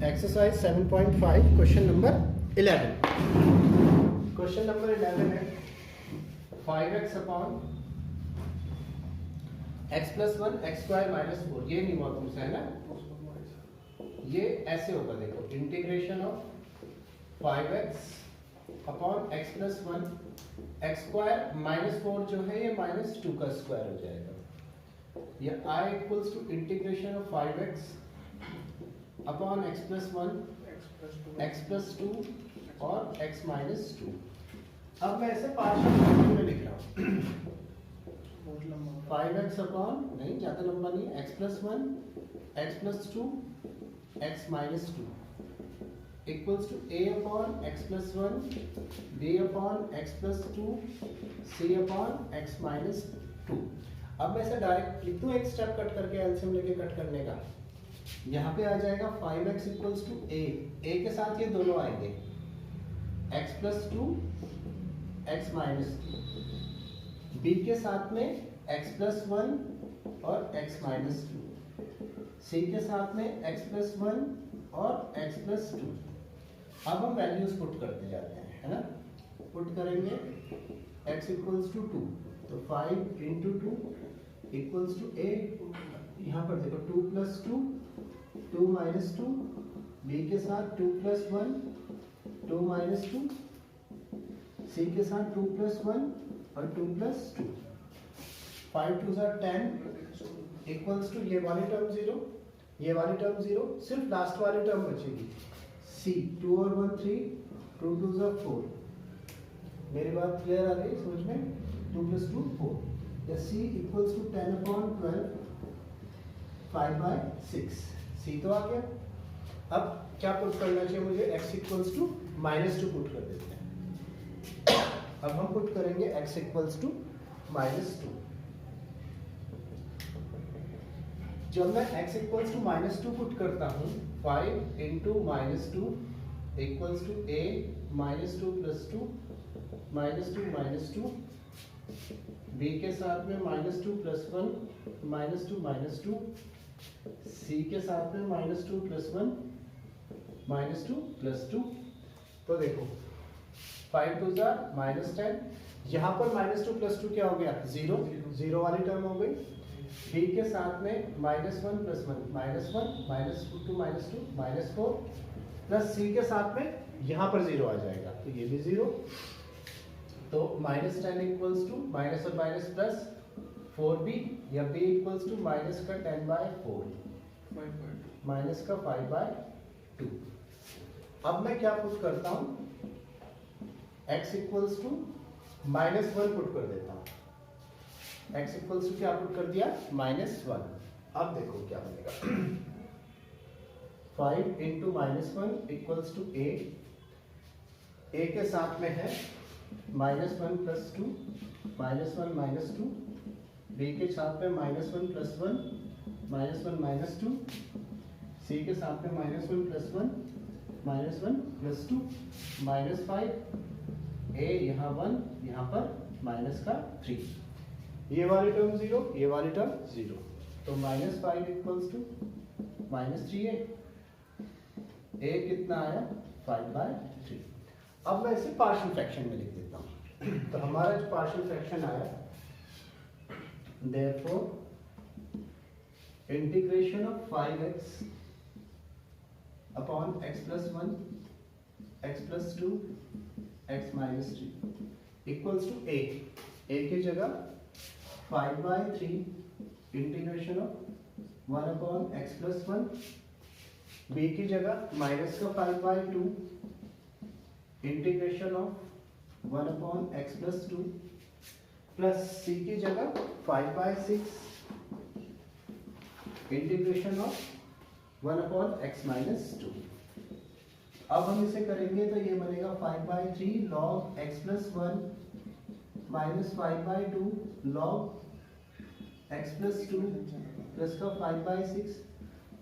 Exercise 7.5 question number 11। Question number 11 है 5x upon x plus 1 x square minus 4। ये नहीं हुआ तुमसे, है ना? ये ऐसे होगा, देखो, integration of 5x upon x plus 1 x square minus 4 जो है ये माइनस 2 का स्क्वायर हो जाएगा। ये i equals to integration of 5x upon x plus 1 x plus 2 और x माइनस 2। अब मैं ऐसे पार्शियल फ्रैक्शन में लिख रहा हूँ 5x अपॉन, नहीं ज़्यादा लंबा नहीं, x plus 1 x plus 2 x minus 2 equals to a upon x plus 1 b upon x plus 2 c upon x minus 2। अब मैं ऐसे डायरेक्ट लिख दूँ, एक स्टेप कट करके एलसीएम लेके कट करने का। यहाँ पे आ जाएगा 5x इक्वल्स टू a के साथ ये दोनों आएंगे x plus 2 x minus 2, b के साथ में x प्लस 1 और x माइनस 2, c के साथ में x प्लस 1 और x प्लस 2। अब हम वैल्यूज पुट करते जाते हैं, है ना? पुट करेंगे x इक्वल्स टू 2, तो 5 इंटू 2 इक्वल्स टू a। यहाँ पर देखो 2 प्लस 2 2 माइनस 2, b के साथ 2 प्लस 1 2 माइनस 2, c के साथ 2 प्लस 1 और 2 प्लस 2। 5 2 ज़ा 10 इक्वल्स टू ये वाली टर्म 0, ये वाली टर्म 0, सिर्फ लास्ट वाली टर्म बचेगी c। 2 और 1 3, 2 2 ज़ा 4। मेरी बात क्लियर आ गई समझ में? 2 प्लस 2 4, या c equals to 10 upon 12 5/6। c तो आ गया। अब क्या पुट करना चाहिए मुझे? x equals to minus 2 put कर देते हैं। अब हम पुट करेंगे x इक्वल्स टू माइनस 2। जब मैं x equals to minus 2 put करता हूँ, 5 into minus 2 equals to a minus 2 plus 2 minus 2 minus 2, b के साथ में minus 2 plus 1 minus 2 minus 2, c के साथ में माइनस 2 प्लस 1 माइनस 2 प्लस 2। तो देखो 5 2 ज़ा माइनस 10, यहाँ पर माइनस 2 प्लस 2 क्या हो गया? 0, 0 वाली टर्म हो गई। b के साथ में minus 1 plus 1 minus 1 minus 2 minus 2 minus 4, plus c के साथ में यहाँ पर 0 आ जाएगा, तो ये भी 0। तो माइनस 10 इक्वल्स टू माइनस और माइनस प्लस 4b, या b इक्वल्स टू माइनस का 10/4 माइनस का 5/2। अब मैं क्या पुट करता हूँ? x equals to minus 1 put कर देता हूँ। x इक्वल्स टू क्या पुट कर दिया? माइनस 1। अब देखो क्या बनेगा 5 into minus 1 equals to a के साथ में है minus 1 plus 2 minus 1 minus 2, b के साथ में minus 1 plus 1 minus 1 minus 2, c के साथ में minus 1 plus 1 minus 1 plus 2 minus 5, a यहाँ 1, यहाँ पर माइनस का 3, ये वाली टर्म 0, ये वाली टर्म 0, तो minus 5 equals to minus 3a। a कितना आया? 5/3। अब मैं इसे पार्शियल फ्रैक्शन में लिख देता हूँ। तो हमारा जो पार्शियल फ्रैक्शन आया, therefore integration of 5x upon x plus 1 x plus 2 x minus 3 equals to a की जगह 5/3 integration of 1 upon x plus 1, b की जगह माइनस का 5/2 integration of 1 upon x plus 2, plus c की जगह 5/6 integration of 1 upon x minus 2। अब हम इसे करेंगे तो ये बनेगा 5/3 log x plus 1 minus 5/2 log x plus 2 plus का 5/6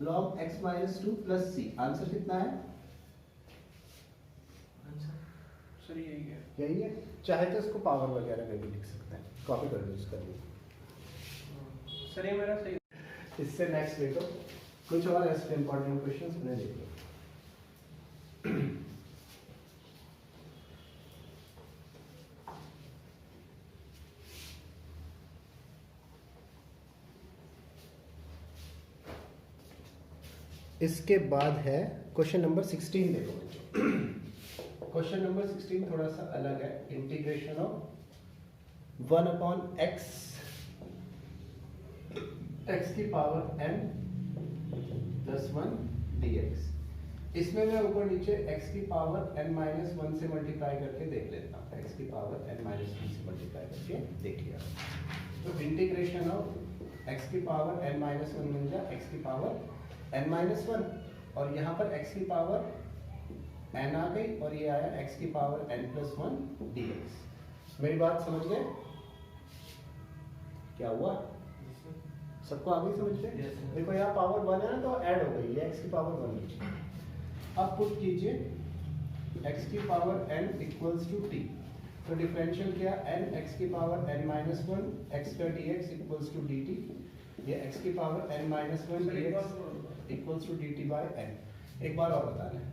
log x minus 2 plus c। Answer कितना है? सर यही है। चाहे तो इसको पावर वगैरह में भी लिख सकते हैं, कॉपी कर यूज कर लीजिए। सर ये मेरा सही। इससे नेक्स्ट देखो कुछ और ऐसे इंपॉर्टेंट क्वेश्चंस मैंने देख लो। इसके बाद है क्वेश्चन नंबर 16। देखो क्वेश्चन नंबर 16 थोड़ा सा अलग है। इंटीग्रेशन ऑफ 1 अपॉन एक्स की पावर n प्लस 1 dx। इसमें मैं ऊपर नीचे x की पावर n माइनस 1 से मल्टीप्लाई करके देख लेता हूँ। x की पावर n माइनस 1 से मल्टीप्लाई करके देख लिया। तो इंटीग्रेशन ऑफ x की पावर n माइनस 1 बन जाए x की पावर n माइनस 1, और यहाँ पर x की पावर n आ गई और ये आया x की पावर n प्लस 1 dx। मेरी बात समझ गए? क्या हुआ? सबको आ गई समझ में? देखो यहाँ पावर 1 है ना, तो ऐड हो गई, ये x की पावर 1 है। अब पुट कीजिए x की power n equals to t। तो डिफरेंशियल क्या? n x की पावर n माइनस 1 x का dx इक्वल्स टू dt। ये x की power n minus 1 dx equals to dt by n। एक बार और बताना है।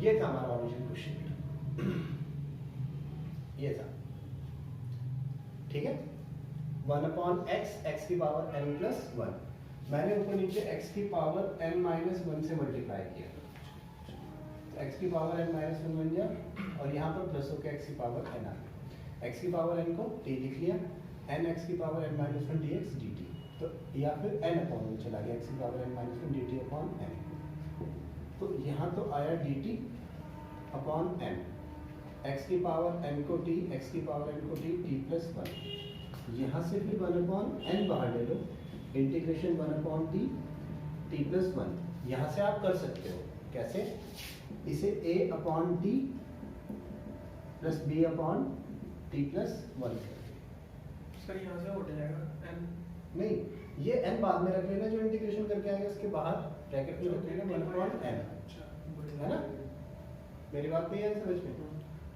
ये था हमारा ओरिजिनल क्वेश्चन, ये था, ठीक है। 1 अपॉन x की पावर n प्लस 1, मैंने ऊपर नीचे x की पावर n माइनस 1 से मल्टीप्लाई किया, तो x की पावर n माइनस 1 बन गया, और यहाँ पर प्लस होकर x की पावर n आ गया। x की पावर n को t लिख लिया, n x की power n minus 1 dx dt, तो या फिर n अपॉन में चला गया, x की power n minus 1 dt upon n। तो यहाँ तो आया dt अपॉन n, x की पावर n को t, x की पावर n को t प्लस 1। यहाँ से फिर 1 अपॉन n बाहर ले लो, इंटीग्रेशन 1 अपॉन t प्लस 1। यहाँ से आप कर सकते हो, कैसे? इसे a upon t plus b upon t plus 1। Sir यहाँ से उठ जाएगा n। नहीं, ये n बाद में रख लेना, जो इंटीग्रेशन करके आएगा उसके बाहर ब्रैकेट में रख लेना 1 अपॉन n, है ना? मेरी बात नहीं है समझ में?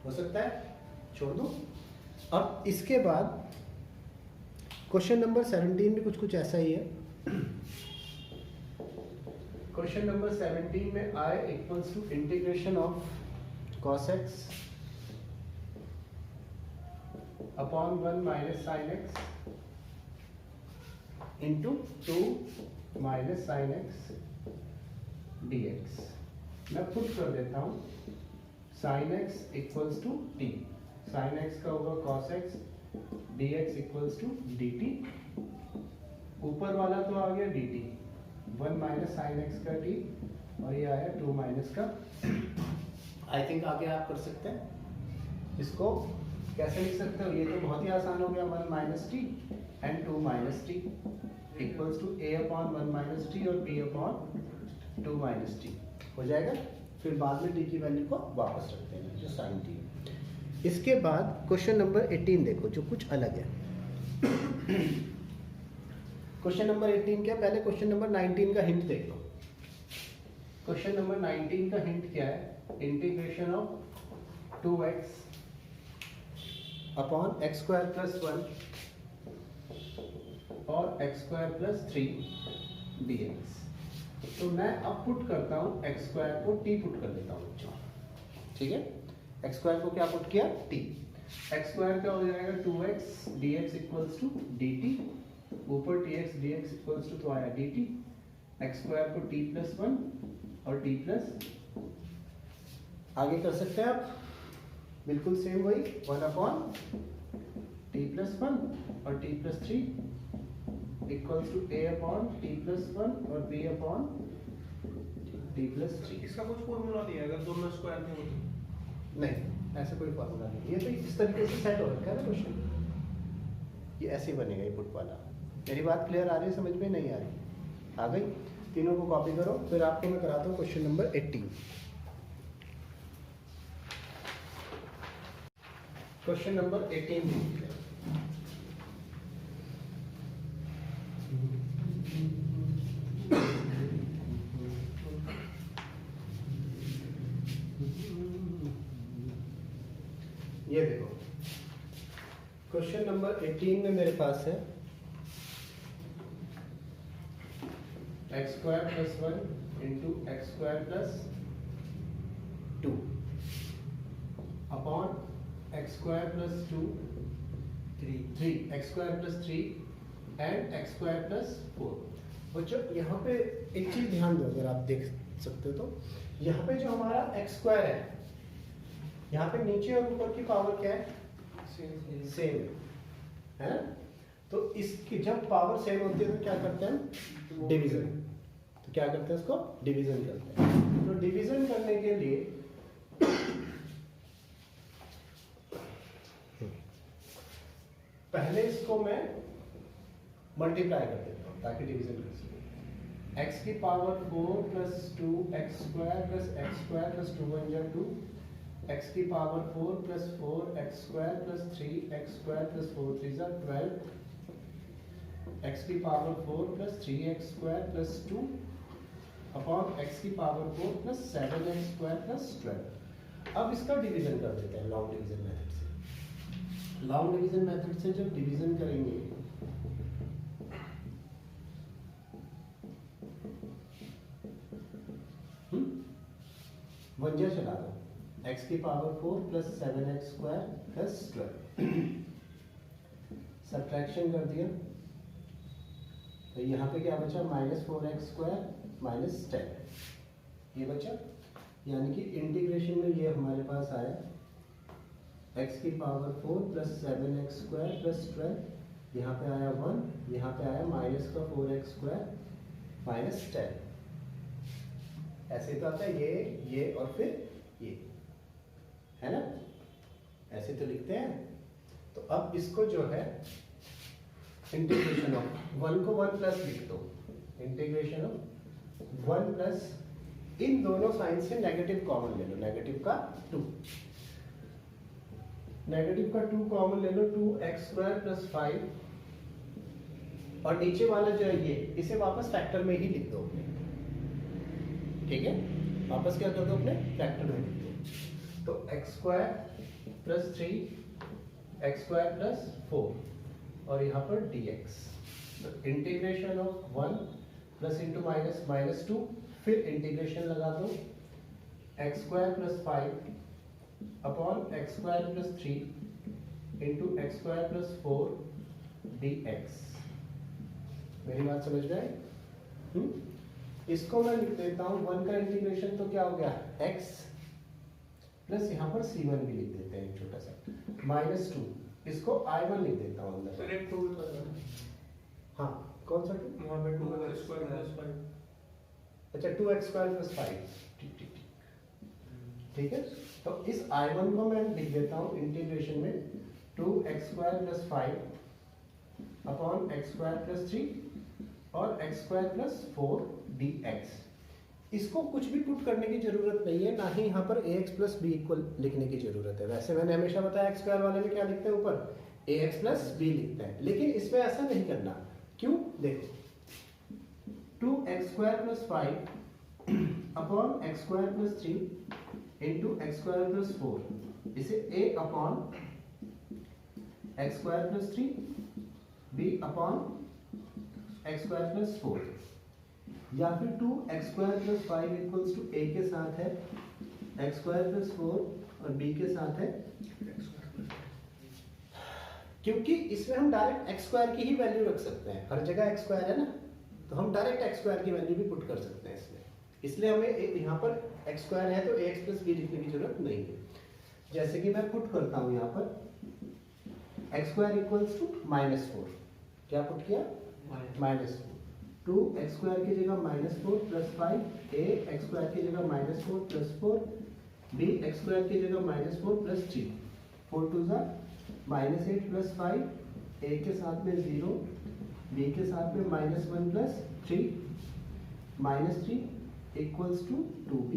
हो सकता है, छोड़ दो। अब इसके बाद क्वेश्चन नंबर 17 भी कुछ ऐसा ही है। क्वेश्चन नंबर 17 में i equals to integration of cos x upon 1 minus sine x into 2 minus sine x dx। मैं पुट कर देता हूँ sine x equals to t, sine x का होगा cos x, dx equals to dt। ऊपर वाला तो आ गया dt, 1 माइनस साइन x का t, और ये आया 2 माइनस का। आई थिंक आगे आप कर सकते हैं। इसको कैसे लिख सकते हो? ये तो बहुत ही आसान हो गया, 1 minus t and 2 minus t equals to a upon 1 minus t और b अपॉन 2 माइनस टी हो जाएगा। फिर बाद में t की वैल्यू को वापस रखते हैं जो साइन टी है। इसके बाद क्वेश्चन नंबर 18 देखो, जो कुछ अलग है। क्वेश्चन नंबर 18 क्या? पहले क्वेश्चन नंबर 19 का हिंट देख लो। क्वेश्चन नंबर 19 का हिंट क्या है? Integration of 2x upon x square plus 1 और x स्क्वायर प्लस 3 dx। तो मैं अब पुट करता हूँ x स्क्वायर को t पुट कर देता हूँ, ठीक है। x स्क्वायर को क्या पुट किया? t। x स्क्वायर का हो जाएगा 2x dx equals to dt, ऊपर tx dx इक्वल्स टू तो आया dt, x स्क्वायर को t प्लस 1 और t प्लस, आगे कर सकते हैं आप बिल्कुल सेम वही, 1 अपॉन t प्लस 1 और t plus 3 equals to a upon t plus 1 और b अपॉन t प्लस 3। इसका कुछ फॉर्मूला दिया है अगर दोनों स्क्वायर थे तो? नहीं, ऐसा कोई फॉर्मूला नहीं, ये तो इस तरीके से सेट हो रखा है ना क्वेश्चन, ये ऐसे ही बनेगा ये पुट वाला। मेरी बात क्लियर आ रही है? समझ में नहीं आ रही? आ गई? तीनों को कॉपी करो, फिर आपको मैं कराता हूँ क्वेश्चन नंबर 18। क्वेश्चन नंबर 18 ये देखो, क्वेश्चन नंबर 18 में मेरे पास है x square plus 1 into x square plus 2 upon x square plus 2 3 x square plus 3 and x square plus 4। बच्चों यहाँ पे एक चीज ध्यान दो, अगर आप देख सकते हो तो यहाँ पे जो हमारा एक्स स्क्वायर है, यहाँ पे नीचे और ऊपर की पावर क्या है? सेम है ना। तो इसकी जब पावर सेम होती है तो क्या करते हैं? डिवीजन। तो क्या करते हैं? इसको डिवीजन करते हैं। तो डिवीजन करने के लिए पहले इसको मैं मल्टीप्लाई कर देता हूँ ताकि डिवीजन कर सके। एक्स की power 4 plus 2 x square plus 2 बन जाए 2, एक्स की power 4 plus 4 x square plus 3 x square plus 4 3 जा 12, एक्स की power 4 plus 3 x square plus 2 upon x की power 4 plus 7 x square plus 12। अब इसका डिवीजन कर देते हैं लॉन्ग डिवीजन मेथड से। लॉन्ग डिवीजन मेथड से जब डिवीजन करेंगे वंजा चला दो, x की power 4 plus 7x square plus 12, subtraction कर दिया तो यहाँ पे क्या बचा? माइनस 4x स्क्वायर माइनस 10 ये बचा। यानी कि इंटीग्रेशन में ये हमारे पास आया x की power 4 plus 7x square plus 12, यहाँ पे आया 1, यहाँ पे आया माइनस का 4x स्क्वायर माइनस 10। ऐसे तो आता है ये और फिर ये, है ना, ऐसे तो लिखते हैं। तो अब इसको जो है इंटीग्रेशन ऑफ 1 को 1 प्लस लिख दो, इंटीग्रेशन ऑफ 1 प्लस, इन दोनों साइन से नेगेटिव कॉमन ले लो, नेगेटिव का 2, नेगेटिव का 2 कॉमन ले लो, 2x स्क्वायर प्लस 5 और नीचे वाला जो है ये, इसे वापस फैक्टर में ही लिख दो, ठीक है, वापस क्या कर दो? अपने फैक्टर में लिख दो। तो x square plus 3 x square plus 4 और यहाँ पर dx। तो integration of 1 plus into minus minus 2, फिर इंटीग्रेशन लगा दो x square plus 5 upon x square plus 3 into x square plus 4 dx। मेरी बात समझ में आई? इसको मैं लिख देता हूँ 1 का इंटीग्रेशन तो क्या हो गया? x प्लस यहाँ पर c1 भी लिख देते हैं छोटा सा, माइनस 2, इसको i1 लिख देता हूँ अंदर। सर एक 2 हाँ, कौन सा 2? वहाँ पे 2x स्क्वायर प्लस 5। अच्छा 2x स्क्वायर प्लस 5, ठीक ठीक ठीक, ठीक है। तो इस i1 को मैं लिख देता हूँ इंटीग्रेशन में 2x square plus 5 upon x square plus 3 और एक्स स्क्वायर प्लस 4 dx। इसको कुछ भी पुट करने की जरूरत नहीं है, ना ही यहाँ पर ax प्लस b इक्वल लिखने की जरूरत है। वैसे मैंने हमेशा बताया एक्स स्क्वायर वाले में क्या लिखते हैं? ऊपर ax प्लस b लिखते हैं, लेकिन इसमें ऐसा नहीं करना। क्यों? देखो 2x square plus 5 upon x square plus 3 into x square plus 4, इसे a upon x square plus 3 b upon x square plus 4, या फिर 2x square plus 5 equals to a के साथ है x स्क्वायर प्लस 4 और b के साथ है, क्योंकि इसमें हम डायरेक्ट x स्क्वायर की ही वैल्यू रख सकते हैं, हर जगह x स्क्वायर है ना, तो हम डायरेक्ट x स्क्वायर की वैल्यू भी पुट कर सकते हैं इसमें। इसलिए हमें यहाँ पर x स्क्वायर है तो ax प्लस b लिखने की जरूरत नहीं है। जैसे कि मैं पुट करता हूँ यहाँ पर x square equals to minus 4, क्या पुट किया? माइनस 4, 2x स्क्वायर की जगह minus 4 plus 5, a x square की जगह minus 4 plus 4, b x square की जगह माइनस 4 प्लस 3, 4 टू ज़ा माइनस 8 प्लस 5, a के साथ में 0, b के साथ में minus 1 plus 3 minus 3 equals to 2b,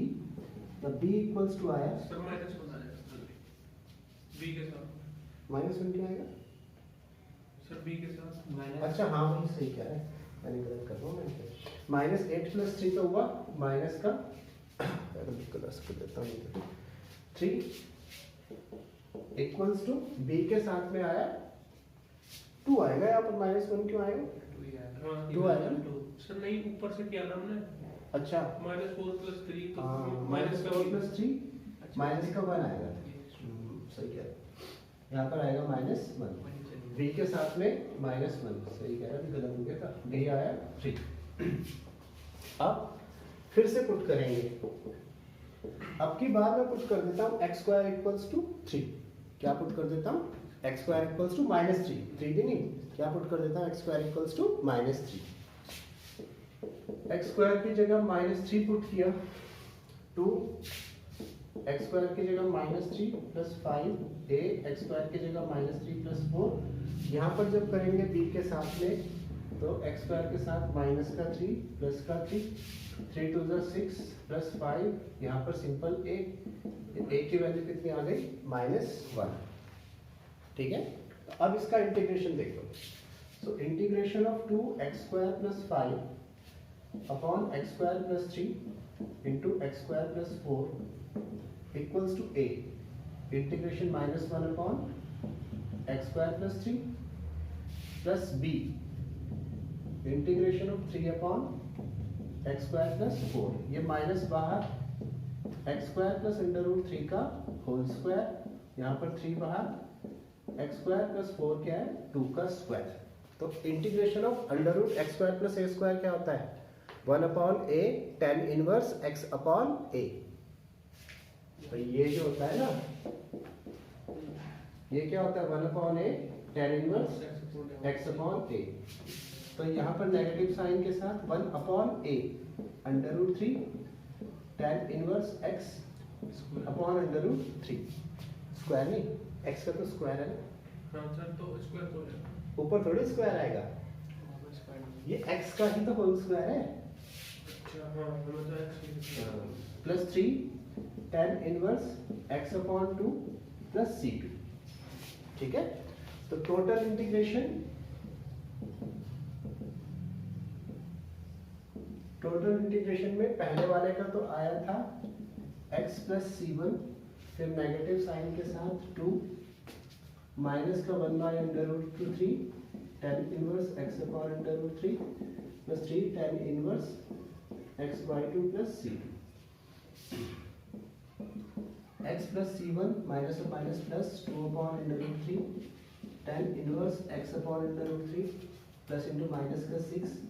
या b इक्वल्स टू आया सर माइनस 1 आ जाएगा b के साथ, माइनस 1 क्या आएगा सर b के साथ। अच्छा हाँ वही सही कह रहा है, मैंने गलत कर रहा हूँ। माइनस 8 प्लस 3 तो हुआ माइनस का प्लस कर देता हूँ 3 इक्वल्स टू b के साथ में आया 2 आएगा, यहाँ पर माइनस 1 क्यों आएगा? 2 आएगा ना सर, नहीं ऊपर से किया था हमने। अच्छा माइनस 4 प्लस 3 तो माइनस 4 प्लस 3 माइनस का 1 आएगा, सही कह रहा है, यहाँ पर आएगा -1, b के साथ में -1, सही कह रहा है, गलत हो गया था, b आया 3। अब फिर से पुट करेंगे, अब की बार मैं पुट कर देता हूँ x स्क्वायर इक्वल्स टू 3, क्या पुट कर देता हूँ, x स्क्वायर इक्वल्स टू -3, 3 भी नहीं, क्या पुट कर देता हूँ, x square equals to -3, x square की जगह -3 पुट किया, 2 x स्क्वायर की जगह -3 प्लस 5 a x स्क्वायर की जगह -3 प्लस 4, यहाँ पर जब करेंगे b के साथ में तो x स्क्वायर के साथ माइनस का 3 प्लस का 3, 3 2 6 प्लस 5, यहाँ पर सिंपल a की वैल्यू कितनी आ गई, -1, ठीक है। तो अब इसका इंटीग्रेशन देखो, so integration of 2x square plus 5 upon x square plus 3 into x square plus 4 equals to a integration -1 upon x square plus 3 plus b integration of 3 upon x square plus 4, ये minus बाहर, x square plus √3 का whole square, यहाँ पर 3 बाहर, x square plus 4 क्या है, 2 का square. तो integration of √x square plus a square क्या होता है, 1 upon a tan inverse x upon a। तो ये जो होता है ना, ये क्या होता है, 1 upon a tan inverse x upon a। तो यहाँ पर नेगेटिव साइन के साथ 1 upon a √3 tan inverse x upon √3, square नहीं, x का तो स्क्वायर है ना, हाँ सर, तो स्क्वायर तो है, ऊपर थोड़ी स्क्वायर आएगा, ये x का ही तो होल स्क्वायर है, अच्छा हाँ, हमें तो x plus 3 tan inverse x upon 2 plus c2, ठीक है। तो टोटल इंटीग्रेशन, में पहले वाले का तो आया था x प्लस c1, फिर नेगेटिव साइन के साथ 2 माइनस का 1/√3 tan inverse x upon √3 plus 3 tan inverse x/2 plus c2, x plus c1 minus और minus plus 2 upon √3 tan inverse x upon √3 plus into minus का 6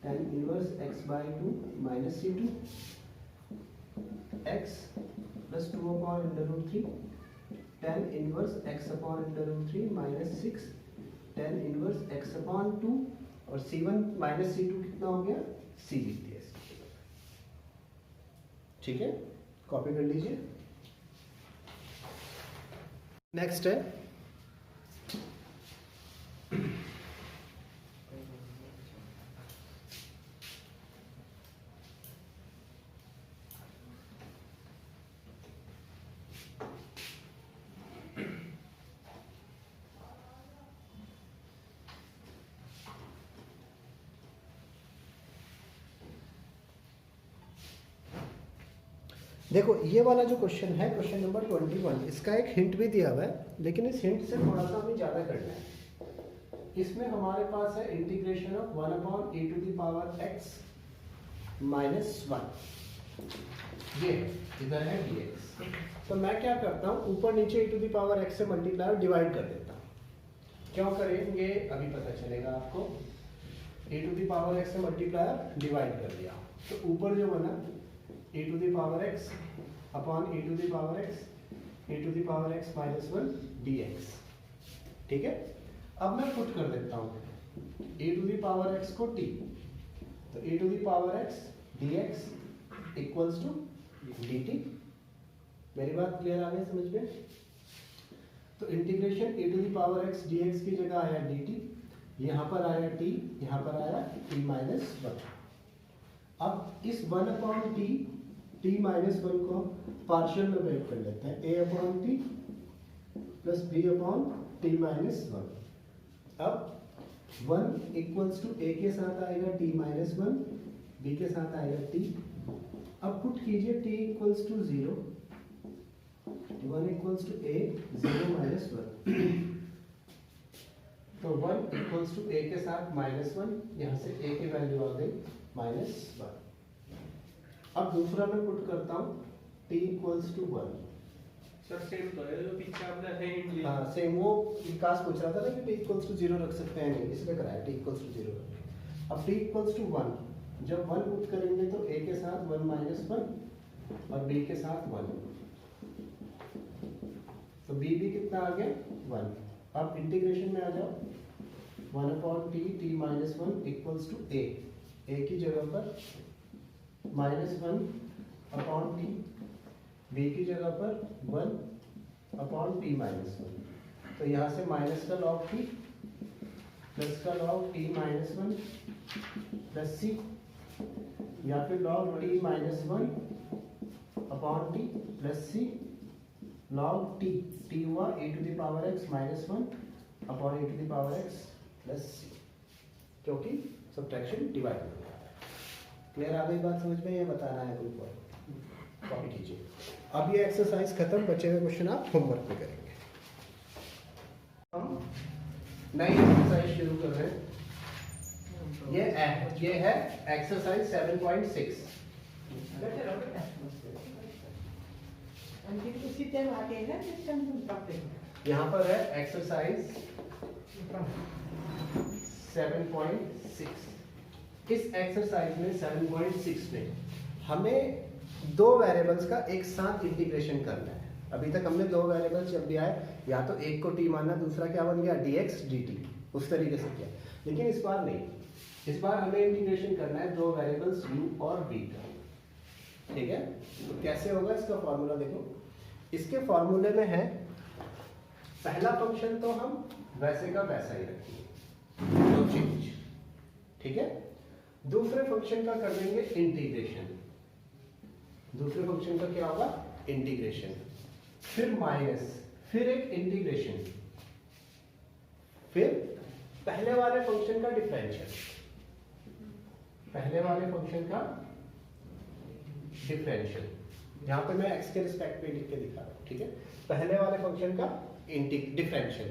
tan inverse x/2 minus c2, x plus 2 upon √3 tan inverse x upon √3 minus 6 tan inverse x upon 2, और c1 minus c2 कितना हो गया, c लिख दिया, ठीक है, copy कर लीजिए। नेक्स्ट है देखो, ये वाला जो क्वेश्चन है, क्वेश्चन नंबर 21, इसका एक हिंट भी दिया हुआ है, लेकिन इस हिंट से थोड़ा सा हमें ज़्यादा करना है। इसमें हमारे पास है integration of 1 upon e to the power x minus 1, ये इधर है dx। तो मैं क्या करता हूँ, ऊपर नीचे e to the power x से मल्टीप्लाई और डिवाइड कर देता हूँ। क्यों करेंगे अभी पता चलेगा आपको। e to the power x से मल्टीप्लाई और डिवाइड कर दिया, तो ऊपर जो बना e to the power x upon e to the power x minus 1 dx, ठीक है। अब मैं पुट कर देता हूँ e to the power x को t, तो e to the power x dx equals to dt। मेरी बात क्लियर आ गई समझ में। तो integration e to the power x dx की जगह आया dt, यहाँ पर आया t, यहाँ पर आया t माइनस 1। अब इस 1 अपॉन t माइनस 1 को पार्शियल में ब्रेक कर लेते हैं, a upon t plus b upon t minus 1। अब 1 इक्वल्स टू a के साथ आएगा t माइनस 1, b के साथ आएगा t। अब पुट कीजिए t equals to 0, 1 equals to a, 0 minus 1। तो 1 इक्वल्स टू a के साथ माइनस 1, यहाँ से a की वैल्यू आ गई माइनस 1। अब दूसरा मैं पुट करता हूँ t equals to 1। Sir same तो है जो पीछे आपने है इंग्लिश। हाँ सेम, वो विकास पूछ रहा था ना कि t इक्वल्स टू 0 रख सकते हैं नहीं, इसलिए कराया t इक्वल्स टू 0। अब t इक्वल्स टू 1, जब 1 पुट करेंगे तो a के साथ 1 माइनस 1 और b के साथ 1, तो b भी कितना आ गया 1। अब इंटीग्रेशन में आ जाओ, 1 upon t minus 1 equals to a की जगह पर माइनस 1 अपॉन t, b की जगह पर 1 अपॉन t माइनस 1। तो यहाँ से माइनस का लॉग t प्लस का log t minus 1 plus c, या फिर log t minus 1 upon t plus c log t हुआ e to the power x minus 1 upon e to the power x plus c, क्योंकि subtraction divide हो गया। Clear आ गई बात समझ में? ये बताना है कोई पॉइंट, कॉपी कीजिए। अब ये एक्सरसाइज खत्म, बचे हुए क्वेश्चन आप होमवर्क में करेंगे। हम नई एक्सरसाइज शुरू कर रहे हैं। ये है एक्सरसाइज 7.6। यहाँ पर है एक्सरसाइज 7.6। इस एक्सरसाइज में 7.6 में हमें दो वेरिएबल्स का एक साथ इंटीग्रेशन करना है। अभी तक हमने दो वेरिएबल्स जब भी आए, या तो एक को t मानना, दूसरा क्या बन गया dx dt, उस तरीके से किया। लेकिन इस बार नहीं, इस बार हमें इंटीग्रेशन करना है दो वेरिएबल्स u और v का। ठीक है, तो कैसे होगा इसका फॉर्मूला देखो। इसके फॉर्मूले में है, पहला फंक्शन तो हम वैसे का वैसा ही रखेंगे, नो चेंज। ठीक है, दूसरे फंक्शन का कर देंगे इंटीग्रेशन। दूसरे फंक्शन का क्या होगा? इंटीग्रेशन, फिर माइनस, फिर एक इंटीग्रेशन, फिर पहले वाले फंक्शन का डिफरेंशियल। पहले वाले फंक्शन का डिफरेंशियल, यहां पे मैं x के रिस्पेक्ट में लिख के दिखा रहा हूं। ठीक है, पहले वाले फंक्शन का डिफरेंशियल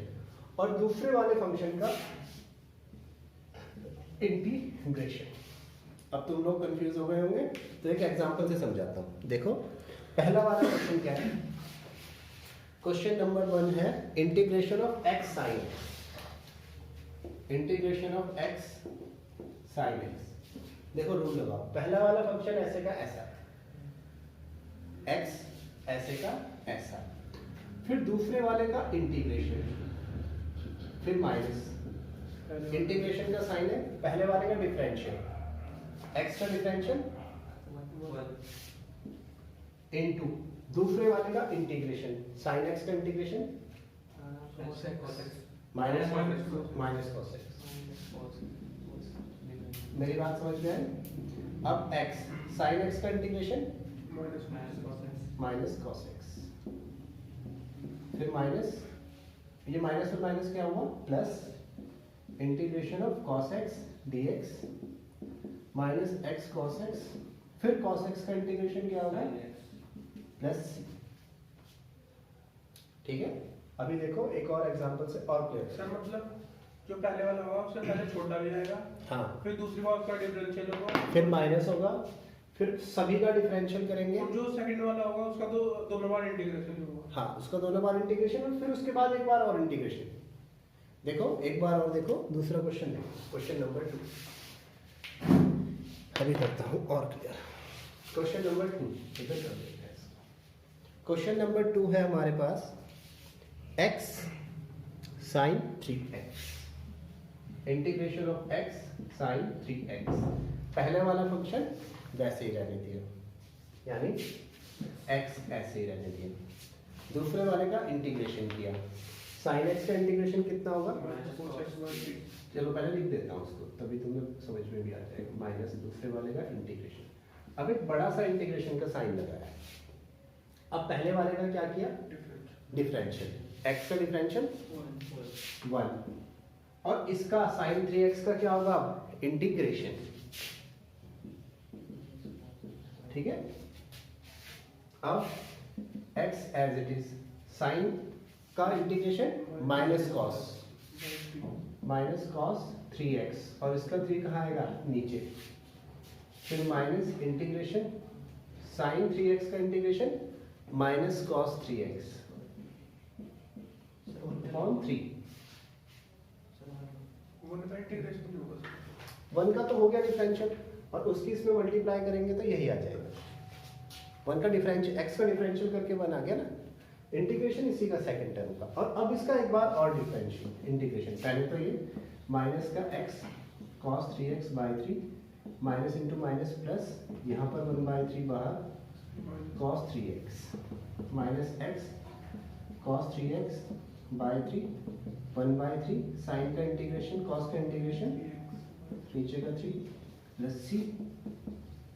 और दूसरे वाले फंक्शन का इंटीग्रेशन। अब तुम लोग कंफ्यूज हो गए होंगे, तो एक एग्जांपल से समझाता हूं। देखो, पहला वाला क्वेश्चन क्या है? क्वेश्चन नंबर 1 है integration of x sin x। Integration of x sin x। देखो रूल लगाओ, पहला वाला फंक्शन ऐसे का ऐसा, x ऐसे का ऐसा, फिर दूसरे वाले का इंटीग्रेशन, फिर माइनस। इंटीग्रेशन का साइन है, पहले वाले का डिफरेंशियल, x का डिफरेंशियल इनटू दूसरे वाले का इंटीग्रेशन, साइन x का इंटीग्रेशन माइनस cos x। मेरी बात समझ में आई? अब x साइन x का इंटीग्रेशन माइनस cos x, फिर माइनस, ये माइनस और माइनस क्या हुआ? Plus integration of cos x dx minus x cos x, फिर cos x का इंटीग्रेशन क्या होगा? प्लस। ठीक है, अभी देखो एक और एग्जांपल से और क्लियर। सर मतलब जो पहले वाला होगा उससे पहले छोटा भी आएगा, हाँ, फिर दूसरी बार उसका डिफरेंशियल होगा, फिर माइनस होगा, फिर सभी का डिफरेंशियल करेंगे, और जो सेकंड वाला होगा उसका तो दोनों बार इंटीग्रेशन होगा। हाँ, उसका दोनों बार इंटीग्रेशन और फिर उसके बाद एक बार और इंटीग्रेशन। देखो एक बार और देखो, दूसरा क्वेश्चन देखो, क्वेश्चन नंबर 2 अभी करता हूँ और क्लियर। क्वेश्चन नंबर 2 इधर कर देते हैं। क्वेश्चन नंबर 2 है हमारे पास x sin 3x, integration of x sin 3x। पहले वाला फंक्शन वैसे ही रहने दिया, यानी x ऐसे ही रहने दिया। दूसरे वाले का इंटीग्रेशन किया, sin x का इंटीग्रेशन कितना होगा? चलो पहले लिख देता हूँ उसको, तभी तुम्हें समझ में भी आ जाएगा। माइनस दूसरे वाले का इंटीग्रेशन, अब एक बड़ा सा इंटीग्रेशन का साइन लगाया। अब पहले वाले का क्या किया? डिफरेंशियल, x का डिफरेंशियल 1 और इसका sin 3x का क्या होगा? इंटीग्रेशन। ठीक है, अब x as it is, sin का इंटीग्रेशन माइनस कॉस 3x और इसका 3 कहाँ आएगा? नीचे, फिर माइनस इंटीग्रेशन साइन 3x का integration minus cos 3x upon 3। One का इंटीग्रेशन क्यों होगा? वन का तो हो गया डिफरेंशियल, और उसकी इसमें मल्टीप्लाई करेंगे तो यही आ जाएगा। वन का डिफरेंशियल, एक्स का डिफरेंशियल करके वन आ गया ना, इंटीग्रेशन इसी का सेकंड टर्म का। और अब इसका एक बार और डिफरेंशियल इंटीग्रेशन, पहले तो ये माइनस का x cos 3x by 3 minus into minus plus, यहाँ पर 1/3 बाहर cos 3x minus x cos 3x by 3 1/3 sine का इंटीग्रेशन cos का इंटीग्रेशन नीचे का 3 plus c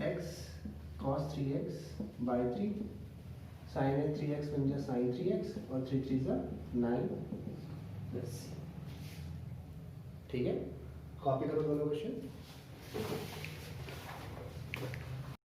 x cos 3x by 3 sine है 3x बन जाए साइन 3x और 3 3 9 प्लस c। ठीक है, कॉपी करो दोनों क्वेश्चन।